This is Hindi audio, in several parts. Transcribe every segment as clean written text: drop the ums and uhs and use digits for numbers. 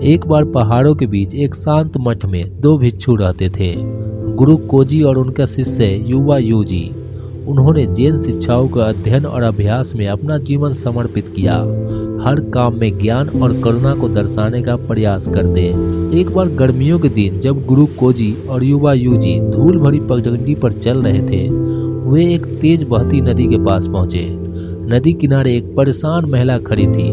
एक बार पहाड़ों के बीच एक शांत मठ में दो भिक्षु रहते थे, गुरु कोजी और उनका शिष्य युवा यूजी। उन्होंने जैन शिक्षाओं का अध्ययन और अभ्यास में अपना जीवन समर्पित किया, हर काम में ज्ञान और करुणा को दर्शाने का प्रयास करते। एक बार गर्मियों के दिन जब गुरु कोजी और युवा यूजी धूल भरी पगडंडी पर चल रहे थे, वे एक तेज बहती नदी के पास पहुंचे। नदी किनारे एक परेशान महिला खड़ी थी,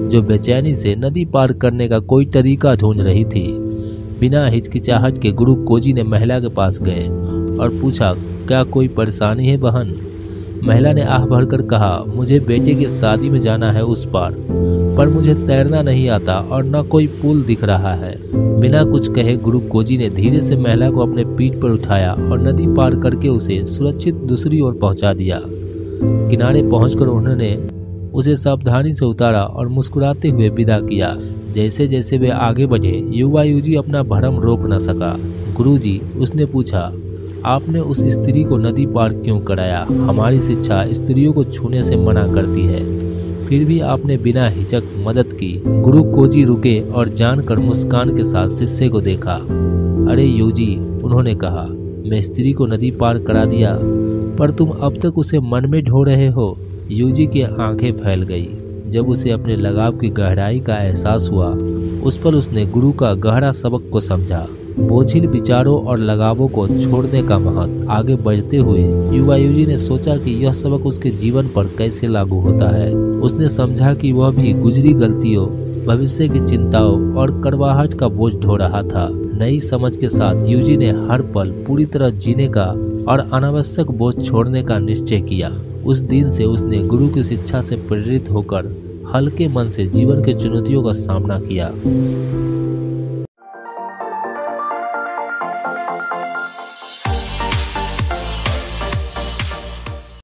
जो बेचैनी से नदी पार करने का कोई तरीका ढूंढ रही थी। बिना हिचकिचाहट के गुरु कोजी ने महिला के पास गए और पूछा, क्या कोई परेशानी है बहन? महिला ने आह भरकर कहा, मुझे बेटे की शादी में जाना है उस पार, पर मुझे तैरना नहीं आता और न कोई पुल दिख रहा है। बिना कुछ कहे गुरु कोजी ने धीरे से महिला को अपने पीठ पर उठाया और नदी पार करके उसे सुरक्षित दूसरी ओर पहुंचा दिया। किनारे पहुंचकर उन्होंने उसे सावधानी से उतारा और मुस्कुराते हुए विदा किया। जैसे जैसे वे आगे बढ़े, युवा यूजी अपना भ्रम रोक न सका। गुरुजी, उसने पूछा, आपने उस स्त्री को नदी पार क्यों कराया? हमारी शिक्षा स्त्रियों को छूने से मना करती है, फिर भी आपने बिना हिचक मदद की। गुरु कोजी रुके और जानकर मुस्कान के साथ शिष्य को देखा। अरे यूजी, उन्होंने कहा, मैं स्त्री को नदी पार करा दिया, पर तुम अब तक उसे मन में ढो रहे हो। यूजी की आंखें फैल गई जब उसे अपने लगाव की गहराई का एहसास हुआ। उस पर उसने गुरु का गहरा सबक को समझा, बोझिल विचारों और लगावों को छोड़ने का महत्व। आगे बढ़ते हुए युवा यूजी ने सोचा कि यह सबक उसके जीवन पर कैसे लागू होता है। उसने समझा कि वह भी गुजरी गलतियों, भविष्य की चिंताओं और कड़वाहट का बोझ ढो रहा था। नई समझ के साथ यूजी ने हर पल पूरी तरह जीने का और अनावश्यक बोझ छोड़ने का निश्चय किया। उस दिन से उसने गुरु की शिक्षा से प्रेरित होकर हल्के मन से जीवन की चुनौतियों का सामना किया।